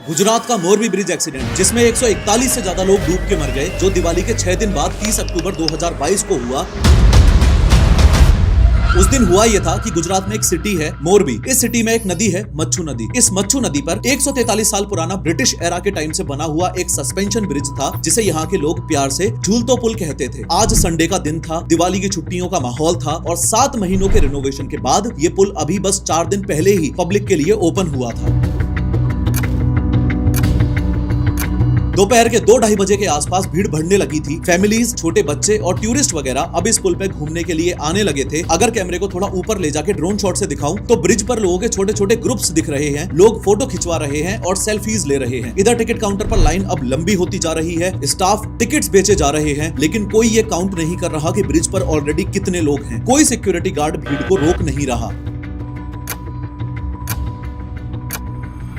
गुजरात का Morbi bridge accident, जिसमें 141 से ज्यादा लोग डूब के मर गए, जो दिवाली के 6 दिन बाद 30 अक्टूबर 2022 को हुआ। उस दिन हुआ यह था कि गुजरात में एक सिटी है मोरबी। इस सिटी में एक नदी है मच्छू नदी। इस मच्छू नदी पर 143 साल पुराना ब्रिटिश एरा के टाइम से बना हुआ एक सस्पेंशन ब्रिज था, जिसे यहाँ के लोग प्यार से झूलतो पुल कहते थे। आज संडे का दिन था, दिवाली की छुट्टियों का माहौल था और 7 महीनों के रिनोवेशन के बाद ये पुल अभी बस 4 दिन पहले ही पब्लिक के लिए ओपन हुआ था। दोपहर के 2-2:30 बजे के आसपास भीड़ बढ़ने लगी थी। फैमिलीज, छोटे बच्चे और टूरिस्ट वगैरह अब इस पुल पे घूमने के लिए आने लगे थे। अगर कैमरे को थोड़ा ऊपर ले जाके ड्रोन शॉट से दिखाऊं तो ब्रिज पर लोगों के छोटे छोटे ग्रुप्स दिख रहे हैं। लोग फोटो खिंचवा रहे हैं और सेल्फीज ले रहे हैं। इधर टिकट काउंटर पर लाइन अब लंबी होती जा रही है। स्टाफ टिकट्स बेचे जा रहे हैं, लेकिन कोई ये काउंट नहीं कर रहा कि ब्रिज पर ऑलरेडी कितने लोग हैं। कोई सिक्योरिटी गार्ड भीड़ को रोक नहीं रहा।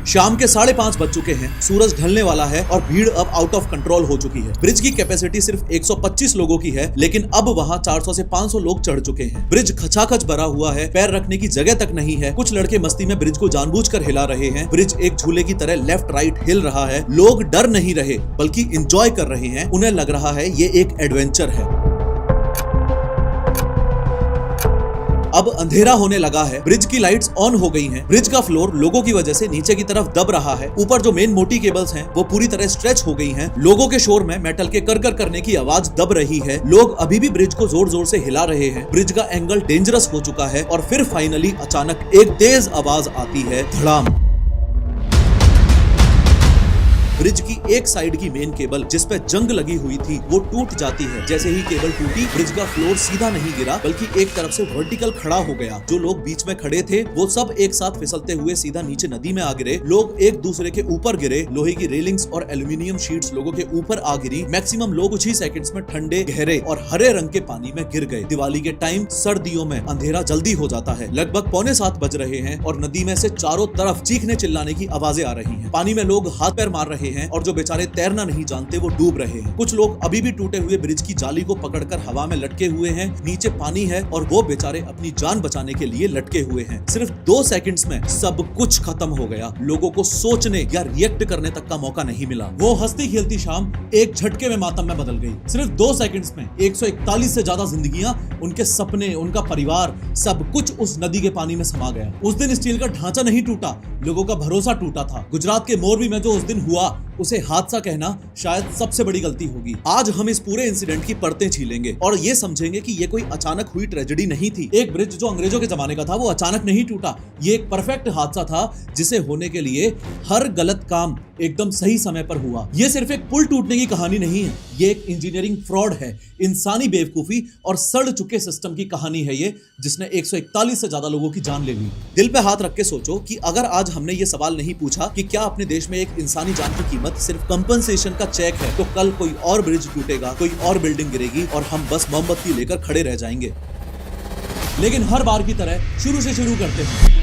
शाम के 5:30 बज चुके हैं, सूरज ढलने वाला है और भीड़ अब आउट ऑफ कंट्रोल हो चुकी है। ब्रिज की कैपेसिटी सिर्फ 125 लोगों की है, लेकिन अब वहां 400 से 500 लोग चढ़ चुके हैं। ब्रिज खचाखच भरा हुआ है, पैर रखने की जगह तक नहीं है। कुछ लड़के मस्ती में ब्रिज को जानबूझकर हिला रहे हैं। ब्रिज एक झूले की तरह लेफ्ट राइट हिल रहा है। लोग डर नहीं रहे बल्कि एंजॉय कर रहे हैं। उन्हें लग रहा है ये एक एडवेंचर है। अब अंधेरा होने लगा है। ब्रिज की लाइट्स ऑन हो गई हैं। ब्रिज का फ्लोर लोगों की वजह से नीचे की तरफ दब रहा है। ऊपर जो मेन मोटी केबल्स हैं वो पूरी तरह स्ट्रेच हो गई हैं। लोगों के शोर में मेटल के कर करने की आवाज दब रही है। लोग अभी भी ब्रिज को जोर जोर से हिला रहे हैं। ब्रिज का एंगल डेंजरस हो चुका है और फिर फाइनली अचानक एक तेज आवाज आती है, धड़ाम। ब्रिज की एक साइड की मेन केबल जिस पे जंग लगी हुई थी वो टूट जाती है। जैसे ही केबल टूटी, ब्रिज का फ्लोर सीधा नहीं गिरा बल्कि एक तरफ से वर्टिकल खड़ा हो गया। जो लोग बीच में खड़े थे वो सब एक साथ फिसलते हुए सीधा नीचे नदी में आ गिरे। लोग एक दूसरे के ऊपर गिरे। लोहे की रेलिंग्स और एल्यूमिनियम शीट्स लोगों के ऊपर आ गिरी। मैक्सिमम लोग कुछ ही सेकंड्स में ठंडे, गहरे और हरे रंग के पानी में गिर गए। दिवाली के टाइम सर्दियों में अंधेरा जल्दी हो जाता है। लगभग 6:45 बज रहे हैं और नदी में से चारों तरफ चीखने चिल्लाने की आवाजें आ रही हैं। पानी में लोग हाथ पैर मार रहे हैं और जो बेचारे तैरना नहीं जानते वो डूब रहे हैं। कुछ लोग अभी भी टूटे हुए ब्रिज की जाली को पकड़कर हवा में लटके हुए हैं। नीचे पानी है और वो बेचारे अपनी जान बचाने के लिए लटके हुए हैं। सिर्फ 2 सेकंड्स में सब कुछ खत्म हो गया। लोगों को सोचने या रिएक्ट करने तक का मौका नहीं मिला। वो हंसती खेलती शाम एक झटके में मातम में बदल गई। सिर्फ 2 सेकंड्स में 141 से ज्यादा जिंदगियां, उनके सपने, उनका परिवार, सब कुछ उस नदी के पानी में समा गया। उस दिन स्टील का ढांचा नहीं टूटा, लोगों का भरोसा टूटा था। गुजरात के मोरबी में जो उस दिन हुआ उसे हादसा कहना शायद सबसे बड़ी गलती होगी। आज हम इस पूरे इंसिडेंट की परतें छीलेंगे और ये समझेंगे कि ये कोई अचानक हुई ट्रेजेडी नहीं थी। एक ब्रिज जो अंग्रेजों के जमाने का था वो अचानक नहीं टूटा। ये एक परफेक्ट हादसा था जिसे होने के लिए हर गलत काम एकदम सही समय पर हुआ। ये सिर्फ एक पुल टूटने की कहानी नहीं है, ये एक इंजीनियरिंग फ्रॉड है, इंसानी बेवकूफी और सड़ चुके सिस्टम की कहानी है ये, जिसने 141 से ज्यादा लोगों की जान ले ली। दिल पे हाथ रख के सोचो कि अगर आज हमने ये सवाल नहीं पूछा कि क्या अपने देश में एक इंसानी जान की कीमत सिर्फ कंपनसेशन का चेक है, तो कल कोई और ब्रिज टूटेगा, कोई और बिल्डिंग गिरेगी और हम बस मोमबत्ती लेकर खड़े रह जाएंगे। लेकिन हर बार की तरह शुरू से शुरू करते हैं।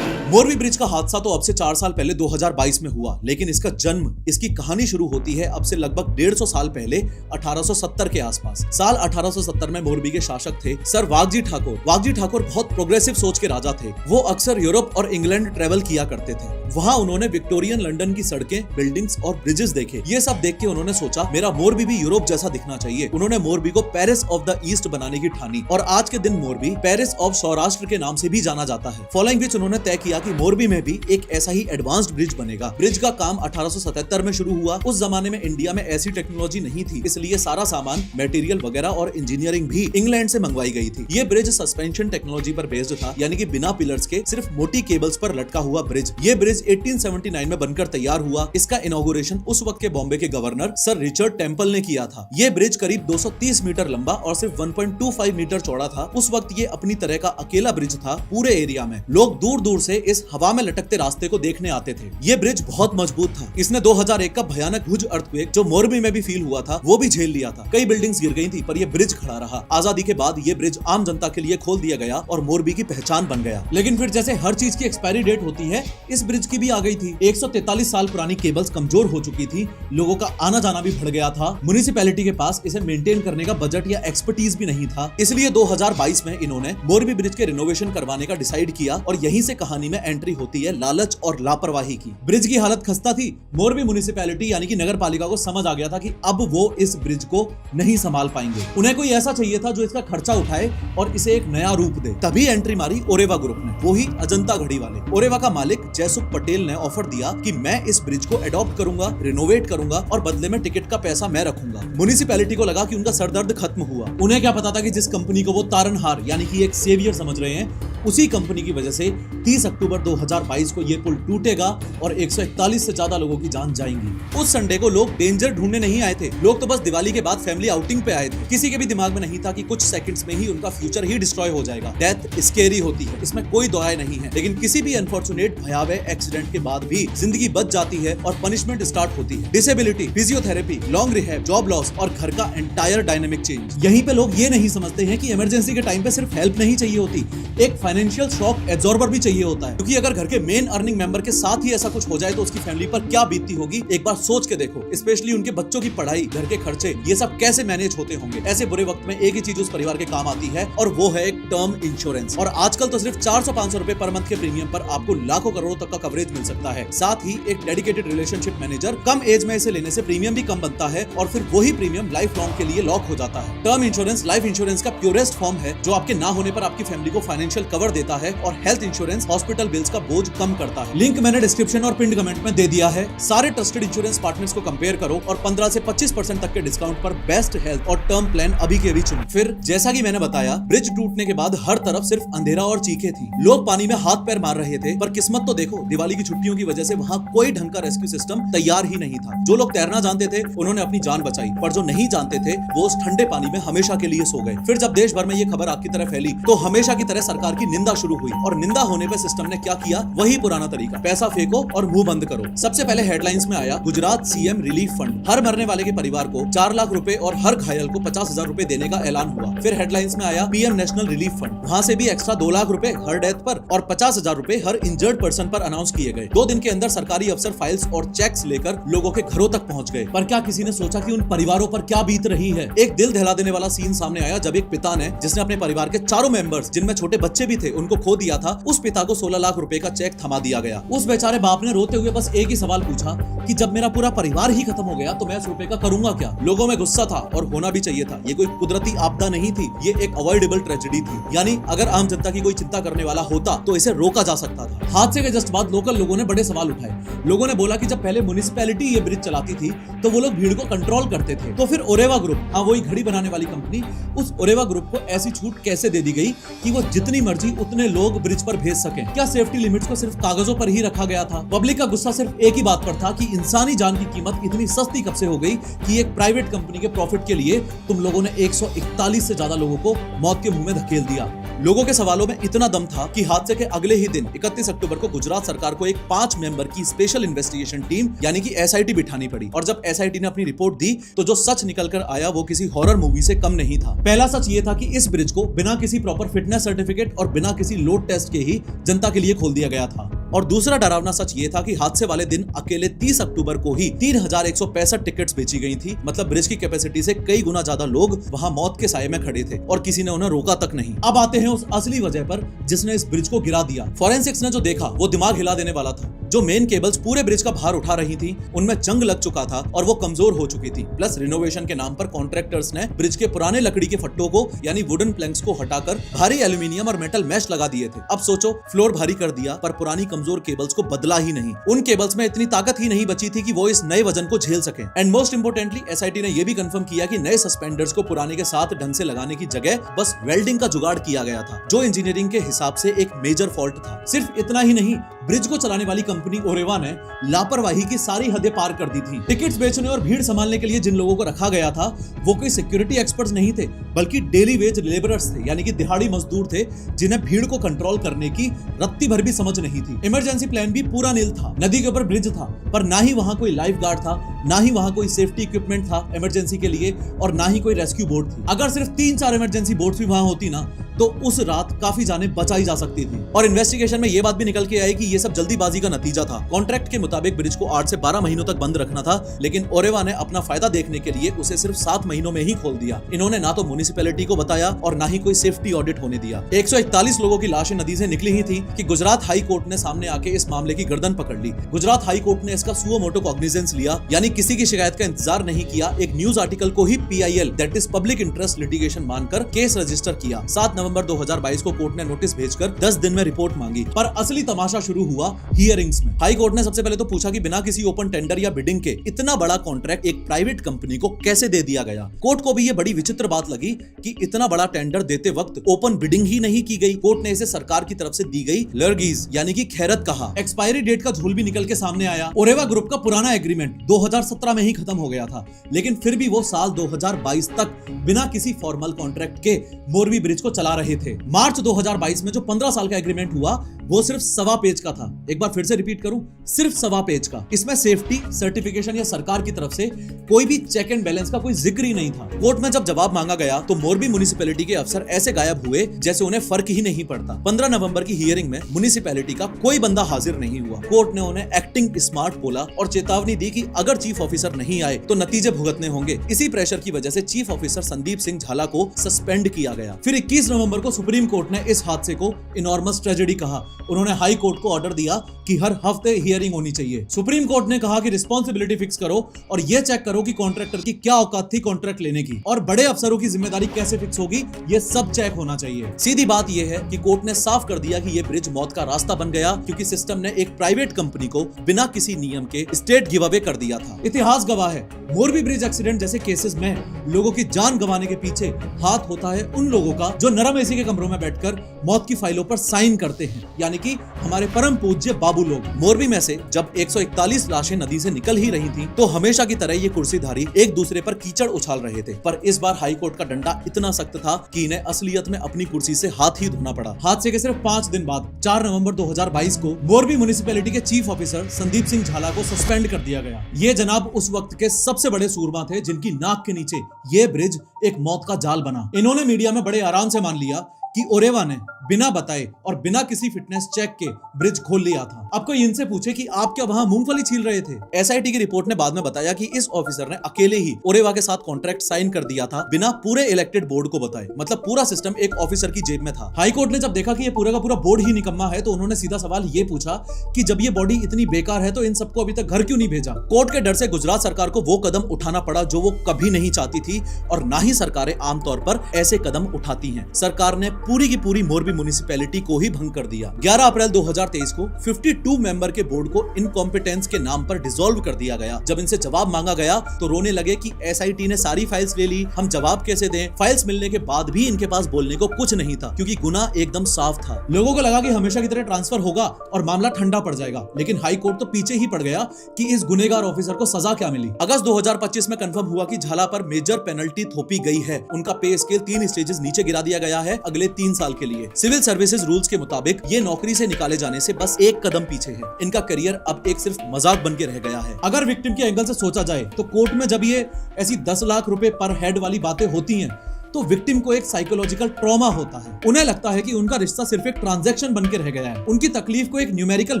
मोरबी ब्रिज का हादसा तो अब से 4 साल पहले 2022 में हुआ, लेकिन इसका जन्म, इसकी कहानी शुरू होती है अब से लगभग 150 साल पहले 1870 के आसपास। साल 1870 में मोरबी के शासक थे सर वाघजी ठाकुर। वाघजी ठाकुर बहुत प्रोग्रेसिव सोच के राजा थे। वो अक्सर यूरोप और इंग्लैंड ट्रेवल किया करते थे। वहाँ उन्होंने विक्टोरियन लंदन की सड़कें, बिल्डिंग्स और ब्रिजेस देखे। ये सब देख के उन्होंने सोचा मेरा मोरबी भी यूरोप जैसा दिखना चाहिए। उन्होंने मोरबी को पेरिस ऑफ द ईस्ट बनाने की ठानी और आज के दिन मोरबी पेरिस ऑफ सौराष्ट्र के नाम से भी जाना जाता है। फॉलोइंग विच उन्होंने तय किया कि मोरबी में भी एक ऐसा ही एडवांस्ड ब्रिज बनेगा। ब्रिज का काम 1877 में शुरू हुआ। उस जमाने में इंडिया में ऐसी टेक्नोलॉजी नहीं थी, इसलिए सारा सामान, मटेरियल वगैरह और इंजीनियरिंग भी इंग्लैंड से मंगवाई गई थी। ये ब्रिज सस्पेंशन टेक्नोलॉजी पर बेस्ड था, यानी कि बिना पिलर्स के सिर्फ मोटी केबल्स पर लटका हुआ ब्रिज। ये ब्रिज 1879 में बनकर तैयार हुआ। इसका इनॉग्रेशन उस वक्त के बॉम्बे के गवर्नर सर रिचर्ड टेम्पल ने किया था। ये ब्रिज करीब 230 मीटर लंबा और सिर्फ 1.25 मीटर चौड़ा था। उस वक्त ये अपनी तरह का अकेला ब्रिज था पूरे एरिया में। लोग दूर दूर से इस हवा में लटकते रास्ते को देखने आते थे। ये ब्रिज बहुत मजबूत था। इसने 2001 का भयानक भुज अर्थक्वेक जो मोरबी में भी फील हुआ था वो भी झेल लिया था। कई बिल्डिंग्स गिर गई थी पर ये ब्रिज खड़ा रहा। आजादी के बाद ये ब्रिज आम जनता के लिए खोल दिया गया और मोरबी की पहचान बन गया। लेकिन फिर जैसे हर चीज की एक्सपायरी डेट होती है, इस ब्रिज की भी आ गई थी। 143 साल पुरानी केबल्स कमजोर हो चुकी थी। लोगों का आना जाना भी बढ़ गया था। म्युनिसिपैलिटी के पास इसे मेंटेन करने का बजट या एक्सपर्टीज भी नहीं था। इसलिए 2022 में इन्होंने मोरबी ब्रिज के रिनोवेशन करवाने का डिसाइड किया और यहीं से कहानी में में एंट्री होती है लालच और लापरवाही की। ब्रिज की हालत खस्ता थी। मोरबी म्युनिसिपैलिटी यानी कि नगर पालिका को समझ आ गया था कि अब वो इस ब्रिज को नहीं संभाल पाएंगे। उन्हें कोई ऐसा चाहिए था जो इसका खर्चा उठाए और इसे एक नया रूप दे। तभी एंट्री मारी ओरेवा ग्रुप ने, वो ही अजंता घड़ी वाले। ओरेवा का मालिक जयसुख पटेल ने ऑफर दिया कि मैं इस ब्रिज को एडॉप्ट करूंगा, रिनोवेट करूंगा और बदले में टिकट का पैसा मैं रखूंगा। म्युनिसिपैलिटी को लगा कि उनका सरदर्द खत्म हुआ। उन्हें क्या पता था कि जिस कंपनी को वो तारनहार यानी कि एक सेवियर समझ रहे हैं, उसी कंपनी की वजह से 30 अक्टूबर 2022 को ये पुल टूटेगा और 141 से ज्यादा लोगों की जान जाएंगी। उस संडे को लोग डेंजर ढूंढने नहीं आए थे। लोग तो बस दिवाली के बाद फैमिली आउटिंग पे आए थे। किसी के भी दिमाग में नहीं था कि कुछ सेकंड्स में ही उनका फ्यूचर ही डिस्ट्रॉय हो जाएगा। डेथ स्केरी होती है, इसमें कोई दो राय नहीं है, लेकिन किसी भी अनफॉर्चुनेट भयावह एक्सीडेंट के बाद भी जिंदगी बच जाती है और पनिशमेंट स्टार्ट होती है। Disability, physiotherapy, long rehab, job loss और घर का एंटायर डायनेमिक चेंज। यहीं पे लोग ये नहीं समझते हैं कि इमरजेंसी के टाइम पे सिर्फ हेल्प नहीं चाहिए होती, एक फाइनेंशियल शॉक एब्जॉर्बर भी चाहिए होता है। क्योंकि अगर घर के मेन अर्निंग मेंबर के साथ ही ऐसा कुछ हो जाए तो उसकी फैमिली पर क्या बीतती होगी, एक बार सोच के देखो। स्पेशली उनके बच्चों की पढ़ाई, घर के खर्चे, ये सब कैसे मैनेज होते होंगे। ऐसे बुरे वक्त में एक ही चीज उस परिवार के काम आती है और वो है एक टर्म इंश्योरेंस। और आजकल तो सिर्फ 400-500 रुपए पर मंथ के प्रीमियम पर आपको लाखों करोड़ों तक का कवरेज मिल सकता है। साथ ही एक डेडिकेटेड रिलेशनशिप मैनेजर, कम एज में इसे लेने से प्रीमियम भी कम बनता है और फिर वही प्रीमियम लाइफ लॉन्ग के लिए लॉक हो जाता है। टर्म इंश्योरेंस लाइफ इंश्योरेंस का प्योरेस्ट फॉर्म है जो आपके ना होने पर आपकी फैमिली को फाइनेंशियल कवर देता है और हेल्थ इंश्योरेंस हॉस्पिटल बिल्स का बोझ कम करता है। लिंक मैंने डिस्क्रिप्शन और पिन कमेंट में दे दिया है। सारे ट्रस्टेड इंश्योरेंस पार्टनर्स को कंपेयर करो और 15 से 25% तक के डिस्काउंट पर बेस्ट हेल्थ और टर्म प्लान अभी के अभी चुनो। फिर जैसा कि मैंने बताया, ब्रिज टूटने के बाद हर तरफ सिर्फ अंधेरा और चीखें थी। लोग पानी में हाथ पैर मार रहे थे, पर किस्मत तो देखो, दिवाली की छुट्टियों की वजह से वहाँ कोई ढंग का रेस्क्यू सिस्टम तैयार ही नहीं था। जो लोग तैरना जानते थे उन्होंने अपनी जान बचाई, पर जो नहीं जानते थे वो उस ठंडे पानी में हमेशा के लिए सो गए। फिर जब देश भर में ये खबर आग की तरह फैली तो हमेशा की तरह सरकार की निंदा शुरू हुई और निंदा होने पर सिस्टम ने क्या किया, वही पुराना तरीका, पैसा फेंको और मुंह बंद करो। सबसे पहले हेडलाइंस में आया गुजरात सीएम रिलीफ फंड। हर मरने वाले के परिवार को 4 लाख रुपए और हर घायल को 50,000 रुपए देने का ऐलान हुआ। फिर हेडलाइंस में आया पीएम नेशनल रिलीफ फंड। वहां से भी एक्स्ट्रा 2 लाख रुपए हर डेथ पर और 50,000 रुपए हर इंजर्ड पर्सन पर अनाउंस किए गए। 2 दिन के अंदर सरकारी अफसर फाइल्स और चेक्स लेकर लोगों के घरों तक पहुंच गए। पर क्या किसी ने सोचा कि उन परिवारों पर क्या बीत रही है? एक दिल दहला देने वाला सीन सामने आया जब एक पिता ने, जिसने अपने परिवार के चारों मेंबर्स, जिनमें छोटे बच्चे भी थे, उनको खो दिया था, उस पिता को 16 लाख रुपए का चेक थमा दिया गया। उस बेचारे बाप ने रोते हुए बस एक ही सवाल पूछा कि जब मेरा पूरा परिवार ही खत्म हो गया तो मैं इस रुपए का करूंगा क्या? लोगों में गुस्सा था और होना भी चाहिए था। ये कोई कुदरती आपदा नहीं थी, ये एक अवॉइडेबल ट्रेजेडी थी। यानी अगर आम जनता की कोई चिंता करने वाला होता तो इसे रोका जा सकता था। हादसे के जस्ट बाद लोकल लोगों ने बड़े सवाल उठाए। लोगों ने बोला कि जब पहले म्युनिसिपैलिटी ये ब्रिज चलाती थी तो वो लोग भीड़ को कंट्रोल करते थे, तो फिर ओरेवा ग्रुप, हाँ वही घड़ी बनाने वाली कंपनी, उस ओरेवा ग्रुप को ऐसी छूट कैसे दे दी गई कि वो जितनी मर्जी उतने लोग ब्रिज पर भेज सके? क्या सेफ्टी लिमिट्स को सिर्फ कागजों पर ही रखा गया था? पब्लिक का गुस्सा सिर्फ एक ही बात पर था कि इंसानी जान की कीमत इतनी सस्ती कब से हो गई कि एक प्राइवेट कंपनी के प्रॉफिट के लिए तुम लोगों ने 141 से ज्यादा लोगों को मौत के मुंह में धकेल दिया। लोगों के सवालों में इतना दम था कि हादसे के अगले ही दिन 31 अक्टूबर को गुजरात सरकार को एक 5 मेंबर की स्पेशल इन्वेस्टिगेशन टीम यानी कि एसआईटी बिठानी पड़ी। और जब एसआईटी ने अपनी रिपोर्ट दी तो जो सच निकल कर आया वो किसी हॉरर मूवी से कम नहीं था। पहला सच ये था कि इस ब्रिज को बिना किसी प्रॉपर फिटनेस सर्टिफिकेट और बिना किसी लोड टेस्ट के ही जनता के लिए खोल दिया गया था। और दूसरा डरावना सच ये था कि हादसे वाले दिन अकेले 30 अक्टूबर को ही 3165 टिकट्स बेची गई थी। मतलब ब्रिज की कैपेसिटी से कई गुना ज्यादा लोग वहां मौत के साये में खड़े थे और किसी ने उन्हें रोका तक नहीं। अब आते हैं उस असली वजह पर जिसने इस ब्रिज को गिरा दिया। फॉरेंसिक्स ने जो देखा वो दिमाग हिला देने वाला था। जो मेन केबल्स पूरे ब्रिज का भार उठा रही थी उनमें जंग लग चुका था और वो कमजोर हो चुकी थी। प्लस रिनोवेशन के नाम पर कॉन्ट्रैक्टर्स ने ब्रिज के पुराने लकड़ी के फट्टों को यानी वुडन प्लैंक्स को हटाकर भारी एल्यूमिनियम और मेटल मैश लगा दिए थे। अब सोचो, फ्लोर भारी कर दिया पर पुरानी कमजोर केबल्स को बदला ही नहीं। उन केबल्स में इतनी ताकत ही नहीं बची थी कि वो इस नए वजन को झेल सके। एंड मोस्ट इंपोर्टेंटली एसआईटी ने यह भी कंफर्म किया कि नए सस्पेंडर्स को पुराने के साथ ढंग से लगाने की जगह बस वेल्डिंग का जुगाड़ किया गया था, जो इंजीनियरिंग के हिसाब से एक मेजर फॉल्ट था। सिर्फ इतना ही नहीं, ब्रिज को चलाने वाली कंपनी ओरेवा ने लापरवाही की सारी हदें पार कर दी थी। टिकट्स बेचने और भीड़ संभालने के लिए जिन लोगों को रखा गया था वो कोई सिक्योरिटी एक्सपर्ट्स नहीं थे, बल्कि डेली वेज लेबरर्स थे, यानी कि दिहाड़ी मजदूर थे जिन्हें भीड़ को कंट्रोल करने की रत्ती भर भी समझ नहीं थी। इमरजेंसी प्लान भी पूरा नील था। नदी के ऊपर ब्रिज था पर ना ही वहां कोई लाइफ गार्ड था, ना ही वहां कोई सेफ्टी इक्विपमेंट था इमरजेंसी के लिए, और ना ही कोई रेस्क्यू बोट थी। अगर सिर्फ 3-4 इमरजेंसी बोट्स भी वहां होती ना तो उस रात काफी जानें बचाई जा सकती थी। और इन्वेस्टिगेशन में यह बात भी निकल के आई कि ये ये सब जल्दीबाजी का नतीजा था। कॉन्ट्रैक्ट के मुताबिक ब्रिज को 8 से 12 महीनों तक बंद रखना था, लेकिन ओरेवा ने अपना फायदा देखने के लिए उसे सिर्फ 7 महीनों में ही खोल दिया। इन्होंने ना तो म्युनिसिपैलिटी को बताया और ना ही कोई सेफ्टी ऑडिट होने दिया। 141 लोगों की लाशें नदी से निकली ही थी कि गुजरात हाई कोर्ट ने सामने आके इस मामले की गर्दन पकड़ ली। गुजरात हाई कोर्ट ने इसका सुओ मोटो कॉग्निजेंस लिया, यानी किसी की शिकायत का इंतजार नहीं किया। एक न्यूज आर्टिकल को ही PIL that is public interest litigation मानकर केस रजिस्टर किया। 7 नवंबर 2022 को कोर्ट ने नोटिस भेजकर 10 दिन में रिपोर्ट मांगी। पर असली तमाशा शुरू हुआ हियरिंग्स में। हाई कोर्ट ने सबसे पहले तो पूछा कि बिना किसी ओपन टेंडर या बिडिंग के इतना बड़ा कॉन्ट्रैक्ट एक प्राइवेट कंपनी को कैसे दे दिया गया। कोर्ट को भी ये बड़ी विचित्र बात लगी कि इतना बड़ा टेंडर देते वक्त ओपन बिडिंग ही नहीं की गई। कोर्ट ने इसे सरकार की तरफ से दी गई लर्गीज यानी कि खैरत कहा। एक्सपायरी डेट का झोल भी निकल के सामने आया। ओरेवा ग्रुप का पुराना एग्रीमेंट 2017 में ही खत्म हो गया था, लेकिन फिर भी वो साल 2022 तक बिना किसी फॉर्मल कॉन्ट्रैक्ट के मोरबी ब्रिज को चला रहे थे। मार्च 2022 में जो 15 साल का एग्रीमेंट हुआ वो सिर्फ 1.25 पेज का था। एक बार फिर से रिपीट करूं, सिर्फ 1.25 पेज का। इसमें सेफ्टी सर्टिफिकेशन या सरकार की तरफ से कोई भी चेक एंड बैलेंस का कोई जिक्र ही नहीं था। कोर्ट में जब जवाब मांगा गया तो मोरबी म्युनिसिपैलिटी के अफसर ऐसे गायब हुए जैसे उन्हें फर्क ही नहीं पड़ता। 15 नवंबर की हियरिंग में म्युनिसिपैलिटी का कोई बंदा हाजिर नहीं हुआ। कोर्ट ने उन्हें एक्टिंग स्मार्ट बोला और चेतावनी दी कि अगर चीफ ऑफिसर नहीं आए तो नतीजे भुगतने होंगे। इसी प्रेशर की वजह से चीफ ऑफिसर संदीप सिंह झाला को सस्पेंड किया गया। फिर 21 नवंबर को सुप्रीम कोर्ट ने इस हादसे को इनॉर्मस ट्रेजेडी कहा। उन्होंने हाई कोर्ट को ऑर्डर दिया कि हर हफ्ते हियरिंग होनी चाहिए। सुप्रीम कोर्ट ने कहा कि रिस्पांसिबिलिटी फिक्स करो और ये चेक करो कि कॉन्ट्रैक्टर की क्या औकात थी कॉन्ट्रैक्ट लेने की, और बड़े अफसरों की जिम्मेदारी कैसे फिक्स होगी, ये सब चेक होना चाहिए। सीधी बात यह है कि कोर्ट ने साफ कर दिया कि ये ब्रिज मौत का रास्ता बन गया क्योंकि सिस्टम ने एक प्राइवेट कंपनी को बिना किसी नियम के स्टेट गिव अवे कर दिया था। इतिहास गवाह है, मोरबी ब्रिज एक्सीडेंट जैसे केसेस में लोगों की जान गंवाने के पीछे हाथ होता है उन लोगों का जो नरम एसी के कमरों में बैठकर मौत की फाइलों पर साइन करते हैं, यानी कि हमारे परम पूज्य बाबू लोग। मोरबी में से जब 141 लाशें नदी से निकल ही रही थीं, तो हमेशा की तरह ये कुर्सीधारी एक दूसरे पर कीचड़ उछाल रहे थे। पर इस बार हाई कोर्ट का डंडा इतना सख्त था कि इन्हें असलियत में अपनी कुर्सी से हाथ ही धोना पड़ा। हादसे के सिर्फ 5 दिन बाद 4 नवंबर 2022 को मोरबी म्युनिसिपैलिटी के चीफ ऑफिसर संदीप सिंह झाला को सस्पेंड कर दिया गया। ये जनाब उस वक्त के सबसे बड़े सूरमा थे जिनकी नाक के नीचे ये ब्रिज एक मौत का जाल बना। इन्होंने मीडिया में बड़े आराम से मान लिया कि ओरेवा ने बिना बताए और बिना किसी फिटनेस चेक के ब्रिज खोल लिया था। अब कोई इनसे पूछे कि आप क्या वहां मूंगफली छील रहे थे? SIT की रिपोर्ट ने बाद में बताया कि इस ऑफिसर ने अकेले ही ओरेवा के साथ कॉन्ट्रैक्ट साइन कर दिया था बिना पूरे इलेक्टेड बोर्ड को बताए। मतलब पूरा सिस्टम एक ऑफिसर की जेब में था। हाई कोर्ट ने जब देखा कि ये पूरा का पूरा बोर्ड ही निकम्मा है तो उन्होंने सीधा सवाल ये पूछा कि जब ये बॉडी इतनी बेकार है तो इन सबको अभी तक घर क्यों नहीं भेजा? कोर्ट के डर से गुजरात सरकार को वो कदम उठाना पड़ा जो वो कभी नहीं चाहती थी, और ना ही सरकारें आमतौर पर ऐसे कदम उठाती हैं। सरकार ने पूरी की पूरी मोरबी म्युनिसिपैलिटी को ही भंग कर दिया। 11 अप्रैल 2023 को 52 मेंबर के बोर्ड को इनकॉम्पिटेंस के नाम पर डिसॉल्व कर दिया गया। जब इनसे जवाब मांगा गया तो रोने लगे कि SIT ने सारी फाइल्स ले ली, हम जवाब कैसे दें? फाइल्स मिलने के बाद भी इनके पास बोलने को कुछ नहीं था क्योंकि गुनाह एकदम साफ था। लोगों को लगा कि हमेशा की तरह ट्रांसफर होगा और मामला ठंडा पड़ जाएगा, लेकिन हाई कोर्ट तो पीछे ही पड़ गया कि इस गुनेगार ऑफिसर को सजा क्या मिली। अगस्त 2025 में कंफर्म हुआ कि झाला पर मेजर पेनल्टी थोपी गई है। उनका पे स्केल 3 स्टेजेस नीचे गिरा दिया गया है अगले 3 साल के लिए। सिविल सर्विसेज रूल्स के मुताबिक ये नौकरी से निकाले जाने से बस एक कदम पीछे है। इनका करियर अब एक सिर्फ मजाक बन के रह गया है। अगर विक्टिम के एंगल से सोचा जाए तो कोर्ट में जब ये ऐसी 10 लाख रुपए पर हेड वाली बातें होती हैं तो विक्टिम को एक साइकोलॉजिकल ट्रॉमा होता है। उन्हें लगता है कि उनका रिश्ता सिर्फ एक ट्रांजैक्शन बन के रह गया है। उनकी तकलीफ को एक न्यूमेरिकल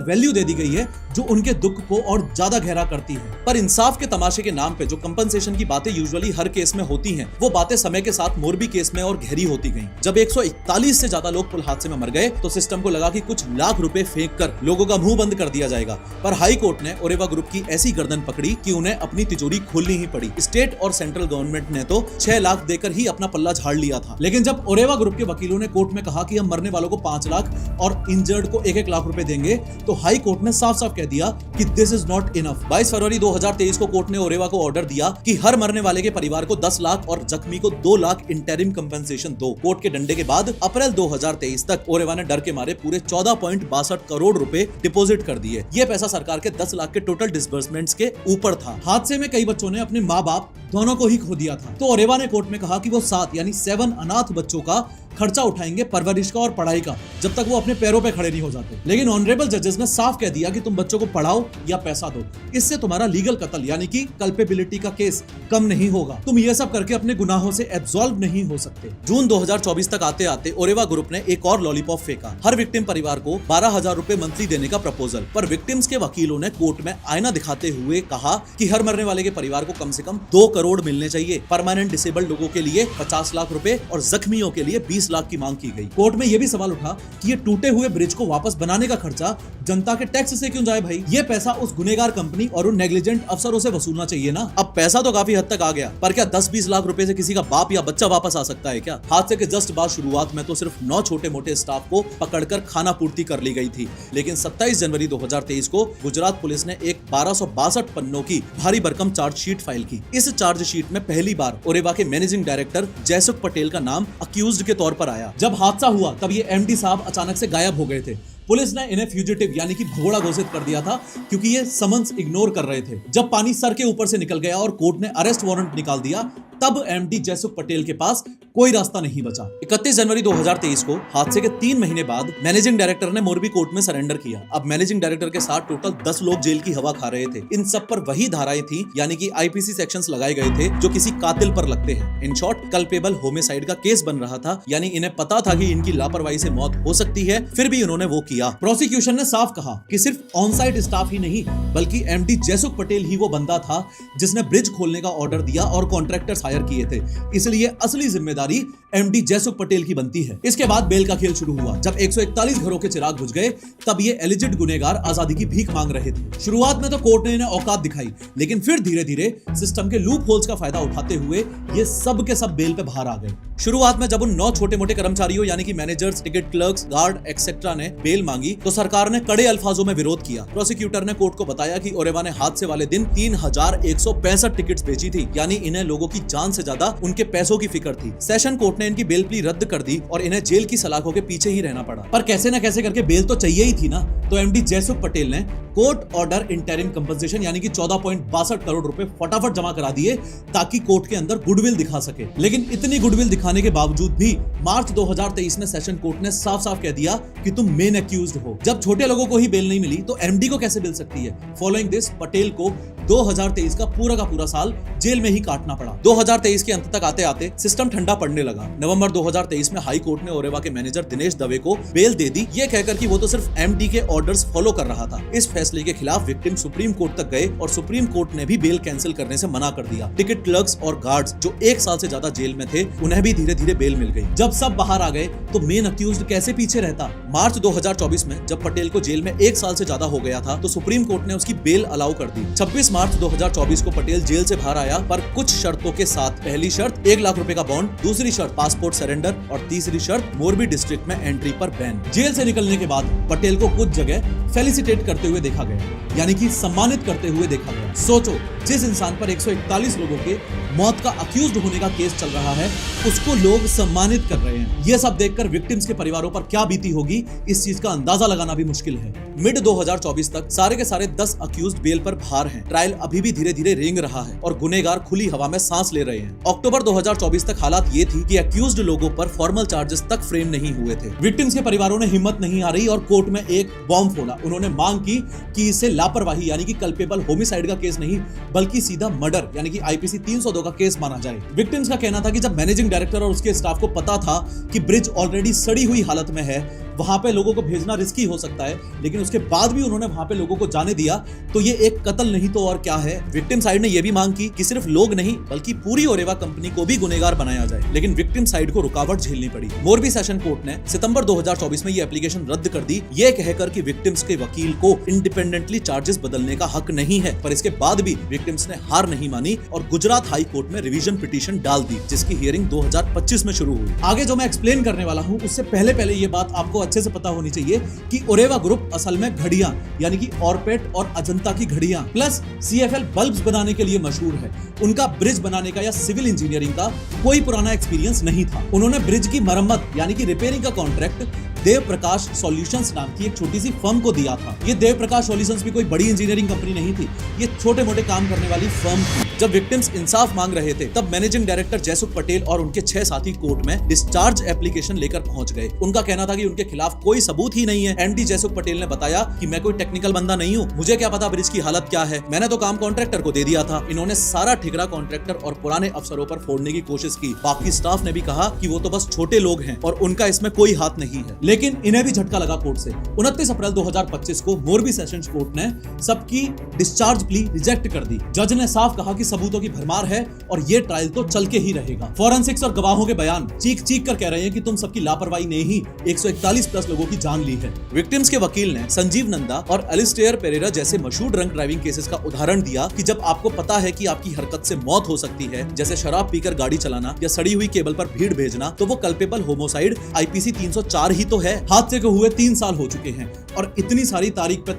वैल्यू दे दी गई है जो उनके दुख को और ज्यादा गहरा करती है। पर इंसाफ के तमाशे के नाम पे जो कंपनसेशन की बातें यूजुअली हर केस में होती हैं, वो बातें समय के साथ मोरबी केस में और गहरी होती गईं। जब 141 से ज्यादा लोग पुल हादसे में मर गए तो सिस्टम को लगा कि कुछ लाख रुपए फेंक कर लोगों का मुंह बंद कर दिया जाएगा। पर हाई कोर्ट ने ओरेवा ग्रुप की ऐसी गर्दन पकड़ी कि उन्हें अपनी तिजोरी खोलनी ही पड़ी। स्टेट और सेंट्रल गवर्नमेंट ने तो 6 लाख देकर ही अपना पल्ला झाड़ लिया था। लेकिन जब ओरेवा ग्रुप के वकीलों ने कोर्ट में कहा कि हम मरने वालों को 5 लाख और इंजर्ड को 1-1 लाख रुपए देंगे, तो हाई कोर्ट ने साफ साफ कह दिया कि दिस इज नॉट इनफ। 22 फरवरी 2023 को कोर्ट ने ओरेवा को ऑर्डर दिया कि हर मरने वाले के परिवार को 10 लाख और जख्मी को 2 लाख इंटरिम कंपनसेशन दो। कोर्ट के डंडे के बाद अप्रैल 2023 तक ओरेवा ने डर के मारे पूरे 14.62 करोड़ रुपए डिपॉजिट कर दिए। ये पैसा सरकार के 10 लाख के टोटल डिसबर्समेंट्स के ऊपर था। हादसे में कई बच्चों ने अपने माँ बाप दोनों को ही खो दिया था। तो ओरेवा ने कोर्ट में कहा कि वो 7 यानी 7 अनाथ बच्चों का खर्चा उठाएंगे परवरिश का और पढ़ाई का, जब तक वो अपने पैरों पे खड़े नहीं हो जाते। लेकिन ऑनरेबल जजेस ने साफ कह दिया कि तुम बच्चों को पढ़ाओ या पैसा दो, इससे तुम्हारा लीगल कत्ल यानी कि कल्पेबिलिटी का केस कम नहीं होगा। तुम ये सब करके अपने गुनाहों से एब्सॉल्व नहीं हो सकते। जून 2024 तक आते आते ओरेवा ग्रुप ने एक और लॉलीपॉप फेंका, हर विक्टिम परिवार को 12,000 रुपए मंथली देने का प्रपोजल। पर विक्टिम्स के वकीलों ने कोर्ट में आईना दिखाते हुए कहा कि हर मरने वाले के परिवार को कम से कम 2 करोड़ मिलने चाहिए। परमानेंट डिसेबल्ड लोगों के लिए 50 लाख रुपए और जख्मियों के लिए 20 लाख की मांग की गई। कोर्ट में यह भी सवाल उठा कि ये टूटे हुए ब्रिज को वापस बनाने का खर्चा जनता के टैक्स से क्यों जाए भाई? ये पैसा उस गुनेगार कंपनी और उन नेग्लिजेंट अफसरों से वसूलना चाहिए ना। अब पैसा तो काफी हद तक आ गया, पर क्या 10-20 लाख रुपए से किसी का बाप या बच्चा वापस आ सकता है क्या? हादसे के जस्ट बाद शुरुआत में तो सिर्फ 9 छोटे मोटे स्टाफ को पकड़कर खाना पूर्ति कर ली गई थी, लेकिन 27 जनवरी 2023 को गुजरात पुलिस ने एक 1262 पन्नों की भारी भरकम चार्जशीट फाइल की। इस चार्जशीट में पहली बार ओरेवा के मैनेजिंग डायरेक्टर जयसुख पटेल का नाम अक्यूज्ड के तौर पर आया। जब हादसा हुआ तब ये एमडी साहब अचानक से गायब हो गए थे। पुलिस ने इन्हें फ्यूजिटिव यानी कि भगोड़ा घोषित कर दिया था क्योंकि ये समन्स इग्नोर कर रहे थे। जब पानी सर के ऊपर से निकल गया और कोर्ट ने अरेस्ट वारंट निकाल दिया, तब एमडी जयसुख पटेल के पास कोई रास्ता नहीं बचा। 31 जनवरी 2023 को हादसे के 3 महीने बाद मैनेजिंग डायरेक्टर ने मोरबी कोर्ट में सरेंडर किया। अब मैनेजिंग डायरेक्टर के साथ टोटल 10 लोग जेल की हवा खा रहे थे। इन सब पर वही धाराएं थी, यानी कि आईपीसी सेक्शंस लगाए गए थे जो किसी कातिल पर लगते हैं। इन शॉर्ट कल्पेबल होमिसाइड का केस बन रहा था, यानी इन्हें पता था कि इनकी लापरवाही से मौत हो सकती है, फिर भी इन्होंने वो किया। प्रोसिक्यूशन ने साफ कहा कि सिर्फ ऑन साइट स्टाफ ही नहीं बल्कि एमडी जयसुख पटेल ही वो बंदा था जिसने ब्रिज खोलने का ऑर्डर दिया और कॉन्ट्रैक्टर्स हायर किए थे, इसलिए असली जिम्मेदारी एमडी जयसुख पटेल की बनती है। इसके बाद बेल का खेल शुरू हुआ। जब 141 घरों के चिराग बुझ गए तब ये एलिजिड गुनेगार आजादी की भीख मांग रहे थे। शुरुआत में तो कोर्ट ने इन्हें औकात दिखाई, लेकिन फिर धीरे धीरे सिस्टम के लूप होल्स का फायदा उठाते हुए ये सब के सब बेल पे बाहर आ गए। शुरुआत में जब उन 9 छोटे मोटे कर्मचारियों यानी कि managers, ticket clerks, guard etcetera ने बेल मांगी तो सरकार ने कड़े अल्फाजों में विरोध किया। प्रोसिक्यूटर ने कोर्ट को बताया कि ओरेवा ने हादसे वाले दिन 3165 टिकट्स बेची थी, यानी इन्हें लोगों की जान से ज्यादा उनके पैसों की फिक्र थी। सेशन कोर्ट ने इनकी बेल प्ली रद्द कर दी और इन्हें जेल की सलाखों के पीछे ही रहना पड़ा। पर कैसे न कैसे करके बेल तो चाहिए ही थी ना, तो एमडी जयसुख पटेल ने कोर्ट ऑर्डर इंटरिम कंपनसेशन यानी कि 14.62 करोड़ रुपए फटाफट जमा करा दिए ताकि कोर्ट के अंदर गुडविल दिखा सके। लेकिन इतनी गुडविल दिखाने के बावजूद भी मार्च 2023 में सेशन कोर्ट ने साफ साफ कह दिया कि तुम मेन एक्यूज्ड हो। जब छोटे लोगों को ही बेल नहीं मिली तो एमडी को कैसे मिल सकती है? फॉलोइंग दिस पटेल को 2023 का पूरा साल जेल में ही काटना पड़ा। 2023 के अंत तक आते आते सिस्टम ठंडा पड़ने लगा। नवंबर 2023 में हाई कोर्ट ने ओरेवा के मैनेजर दिनेश दवे को बेल दे दी, ये कहकर कि वो तो सिर्फ एमडी के ऑर्डर्स फॉलो कर रहा था। इस फैसले के खिलाफ विक्टिम सुप्रीम कोर्ट तक गए और सुप्रीम कोर्ट ने भी बेल कैंसिल करने से मना कर दिया। टिकट क्लर्क्स और गार्ड्स जो 1 साल से ज्यादा जेल में थे उन्हें भी धीरे धीरे बेल मिल गई। जब सब बाहर आ गए तो मेन अक्यूज्ड कैसे पीछे रहता? मार्च 2024 में जब पटेल को जेल में 1 साल से ज्यादा हो गया था तो सुप्रीम कोर्ट ने उसकी बेल अलाउ कर दी। 26 मार्च 2024 को पटेल जेल से बाहर आया, पर कुछ शर्तों के साथ। पहली शर्त 1 लाख रुपए का बॉन्ड, दूसरी शर्त पासपोर्ट सरेंडर और तीसरी शर्त मोरबी डिस्ट्रिक्ट में एंट्री पर बैन। जेल से निकलने के बाद पटेल को कुछ जगह फेलिसिटेट करते हुए देखा गया, यानी कि सम्मानित करते हुए देखा गया। सोचो, जिस इंसान पर 141 लोगों के मौत का अक्यूज्ड होने का केस चल रहा है उसको लोग सम्मानित कर रहे हैं। यह सब देखकर विक्टिम्स के परिवारों पर क्या बीती होगी, इस चीज का अंदाजा लगाना भी मुश्किल है। मिड 2024 तक सारे के सारे 10 अक्यूज्ड बेल पर बाहर हैं। ट्रायल अभी भी धीरे धीरे रेंग रहा है और गुनेगार खुली हवा में सांस ले रहे हैं। अक्टूबर 2024 तक हालात ये थी कि अक्यूज्ड लोगों पर फॉर्मल चार्जेस तक फ्रेम नहीं हुए थे। विक्टिम्स के परिवारों ने हिम्मत नहीं हारी और कोर्ट में एक बॉम्ब फोड़ा। उन्होंने मांग की कि इसे लापरवाही यानी कि कल्पेबल होमिसाइड का केस नहीं बल्कि सीधा मर्डर यानी कि आईपीसी 302 का केस माना जाए। विक्टिम्स का कहना था कि जब मैनेजिंग डायरेक्टर और उसके स्टाफ को पता था कि ब्रिज ऑलरेडी सड़ी हुई हालत में है, वहां पे लोगों को भेजना रिस्की हो सकता है, लेकिन उसके बाद भी उन्होंने वहां पे लोगों को जाने दिया, तो ये एक कत्ल नहीं तो और क्या है। विक्टिम साइड ने यह भी मांग की कि सिर्फ लोग नहीं बल्कि पूरी ओरेवा कंपनी को भी गुनेगार बनाया जाए, लेकिन विक्टिम साइड को रुकावट झेलनी पड़ी। मोरबी सेशन कोर्ट ने सितंबर 2024 में ये एप्लीकेशन रद्द कर दी, ये कहकर कि विक्टिम्स के वकील को इंडिपेंडेंटली चार्जेस बदलने का हक नहीं है। पर इसके बाद भी विक्टिम्स ने हार नहीं मानी और गुजरात हाई कोर्ट में रिवीजन पिटीशन डाल दी, जिसकी हियरिंग 2025 में शुरू हुई। आगे जो मैं एक्सप्लेन करने वाला हूँ उससे पहले ये बात आपको अच्छे से पता होनी चाहिए कि ओरेवा ग्रुप असल में घड़ियां यानी कि ऑरपेट और अजंता की घड़ियां प्लस CFL बल्ब्स बनाने के लिए मशहूर है। उनका ब्रिज बनाने का या सिविल इंजीनियरिंग का कोई पुराना एक्सपीरियंस नहीं था। उन्होंने ब्रिज की मरम्मत यानी कि रिपेयरिंग का कॉन्ट्रैक्ट देव प्रकाश सॉल्यूशंस नाम की एक छोटी सी फर्म को दिया था। ये देव प्रकाश सॉल्यूशंस भी कोई बड़ी इंजीनियरिंग कंपनी नहीं थी, ये छोटे मोटे काम करने वाली फर्म थी। जब विक्टिम्स इंसाफ मांग रहे थे तब मैनेजिंग डायरेक्टर जयसुख पटेल और उनके 6 साथी कोर्ट में डिस्चार्ज एप्लीकेशन लेकर पहुंच गए। उनका कहना था कि उनके खिलाफ कोई सबूत ही नहीं है। एमडी जयसुख पटेल ने बताया कि मैं कोई टेक्निकल बंदा नहीं हूं, मुझे क्या पता ब्रिज की हालत क्या है, मैंने तो काम कॉन्ट्रैक्टर को दे दिया था। इन्होंने सारा ठिकरा कॉन्ट्रैक्टर और पुराने अफसरों पर फोड़ने की कोशिश की। बाकी स्टाफ ने भी कहा कि वो तो बस छोटे लोग हैं और उनका इसमें कोई हाथ नहीं है, लेकिन इन्हें भी झटका लगा कोर्ट से। 29 अप्रैल 2025 को मोरबी सेशंस कोर्ट ने सबकी डिस्चार्ज प्ली रिजेक्ट कर दी। जज ने साफ कहा कि सबूतों की भरमार है और ये ट्रायल तो चल के ही रहेगा। फॉरेंसिक्स और गवाहों के बयान चीख चीख कर कह रहे हैं कि तुम सबकी लापरवाही ने ही 141 प्लस लोगों की जान ली है। विक्टिम्स के वकील ने संजीव नंदा और एलिस्टेयर पेरेरा जैसे मशहूर ड्रंक ड्राइविंग केसेस का उदाहरण दिया कि जब आपको पता है कि आपकी हरकत से मौत हो सकती है, जैसे शराब पीकर गाड़ी चलाना या सड़ी हुई केबल पर भीड़ भेजना, तो वो कल्पेबल होमोसाइड आईपीसी 304 ही तो है। हादसे को हुए 3 साल हो चुके हैं और इतनी सारी तारीख पे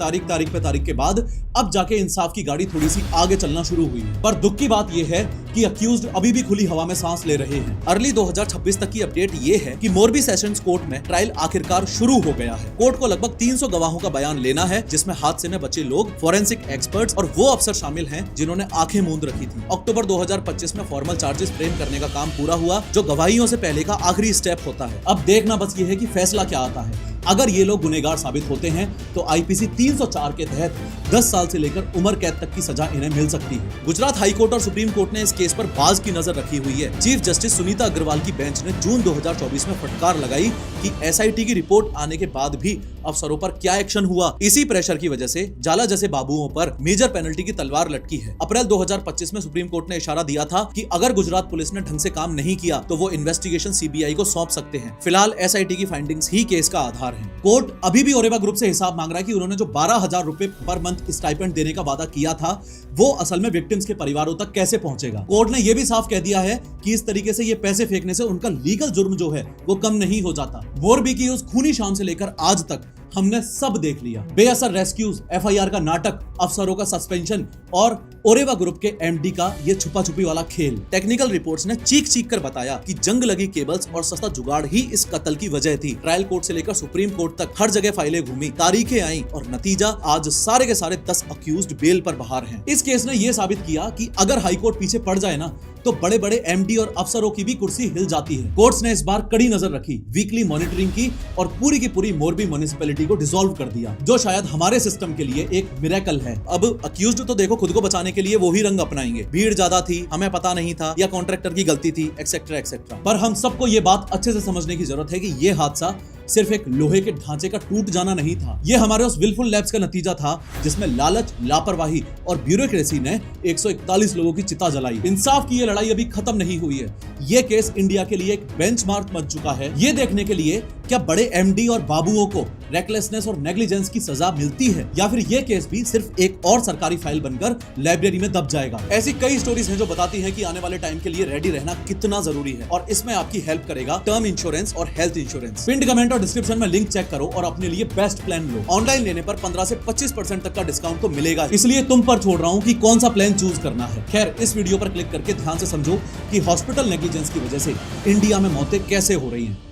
तारीख के बाद अब जाके इंसाफ की गाड़ी थोड़ी सी आगे चलना शुरू हुई है। पर दुख की बात यह है कि अक्यूज्ड अभी भी खुली हवा में सांस ले रहे हैं। अर्ली 2026 तक की अपडेट ये है कि मोरबी सेशंस कोर्ट में ट्रायल आखिरकार शुरू हो गया है। कोर्ट को लगभग 300 गवाहों का बयान लेना है, जिसमें हादसे में बचे लोग, फोरेंसिक एक्सपर्ट्स और वो अफसर शामिल हैं जिन्होंने आंखें मूंद रखी थी। अक्टूबर 2025 में फॉर्मल चार्जेस फ्रेम करने का काम पूरा हुआ, जो गवाहियों से पहले का आखिरी स्टेप होता है। अब देखना बस ये है कि फैसला क्या आता है। अगर ये लोग गुनहगार साबित होते हैं तो आईपीसी 304 के तहत 10 साल से लेकर उम्र कैद तक की सजा इन्हें मिल सकती है। गुजरात हाई कोर्ट और सुप्रीम कोर्ट ने इस केस पर बाज की नजर रखी हुई है। चीफ जस्टिस सुनीता अग्रवाल की बेंच ने जून 2024 में फटकार लगाई कि एसआईटी की रिपोर्ट आने के बाद भी अफसरों पर क्या एक्शन हुआ। इसी प्रेशर की वजह से जाला जैसे बाबुओं पर मेजर पेनल्टी की तलवार लटकी है। अप्रैल 2025 में सुप्रीम कोर्ट ने इशारा दिया था कि अगर गुजरात पुलिस ने ढंग से काम नहीं किया तो वो इन्वेस्टिगेशन सीबीआई को सौंप सकते हैं। फिलहाल एसआईटी की फाइंडिंग्स ही केस का आधार है। कोर्ट अभी भी ओरेवा ग्रुप से हिसाब मांग रहा है कि उन्होंने जो 12,000 रुपए पर मंथ स्टाइपेंड देने का वादा किया था वो असल में विक्टिम्स के परिवारों तक कैसे पहुंचेगा। कोर्ट ने यह भी साफ कह दिया है कि इस तरीके से ये पैसे फेंकने से उनका लीगल जुर्म जो है वो कम नहीं हो जाता। मोरबी की उस खूनी शाम से लेकर आज तक हमने सब देख लिया। बेअसर रेस्क्यूज, एफआईआर का नाटक, अफसरों का सस्पेंशन और ओरेवा ग्रुप के एमडी का ये छुपा छुपी वाला खेल। टेक्निकल रिपोर्ट्स ने चीख चीख कर बताया कि जंग लगी केबल्स और सस्ता जुगाड़ ही इस कत्ल की वजह थी। ट्रायल कोर्ट से लेकर सुप्रीम कोर्ट तक हर जगह फाइलें घूमी, तारीखें आई और नतीजा आज सारे के सारे 10 अक्यूज्ड बेल पर बाहर हैं। इस केस ने यह साबित किया कि अगर हाई कोर्ट पीछे पड़ जाए ना तो बड़े बड़े एमडी और अफसरों की भी कुर्सी हिल जाती है। कोर्ट्स ने इस बार कड़ी नजर रखी, वीकली मॉनिटरिंग की और पूरी की पूरी मोरबी म्युनिसिपैलिटी को डिसॉल्व कर दिया, जो शायद हमारे सिस्टम के लिए एक मिरेकल है। अब अक्यूज्ड तो देखो खुद को बचाने के लिए वो ही रंग अपनाएंगे, भीड़ ज्यादा थी, हमें पता नहीं था, या कॉन्ट्रैक्टर की गलती थी, एक्सेट्रा एक्सेट्रा। पर हम सबको ये बात अच्छे से समझने की जरूरत है कि ये हादसा सिर्फ एक लोहे के ढांचे का टूट जाना नहीं था। ये हमारे उस विलफुल लैप्स का नतीजा था जिसमें लालच, लापरवाही और ब्यूरोक्रेसी ने 141 लोगों की चिता जलाई। इंसाफ की ये लड़ाई अभी खत्म नहीं हुई है। ये केस इंडिया के लिए एक बेंचमार्क बन चुका है। ये देखने के लिए क्या बड़े एमडी और बाबुओं को रेकलेसनेस और नेग्लिजेंस की सजा मिलती है या फिर ये केस भी सिर्फ एक और सरकारी फाइल बनकर लाइब्रेरी में दब जाएगा। ऐसी कई स्टोरीज हैं जो बताती हैं कि आने वाले टाइम के लिए रेडी रहना कितना जरूरी है और इसमें आपकी हेल्प करेगा टर्म इंश्योरेंस और हेल्थ इंश्योरेंस। पिन कमेंट और डिस्क्रिप्शन में लिंक चेक करो और अपने लिए बेस्ट प्लान लो। ऑनलाइन लेने पर 15 से 25% तक का डिस्काउंट तो मिलेगा, इसलिए तुम पर छोड़ रहा हूँ कि कौन सा प्लान चूज करना है। खैर, इस वीडियो पर क्लिक करके ध्यान से समझो कि हॉस्पिटल नेग्लिजेंस की वजह से इंडिया में मौतें कैसे हो रही हैं।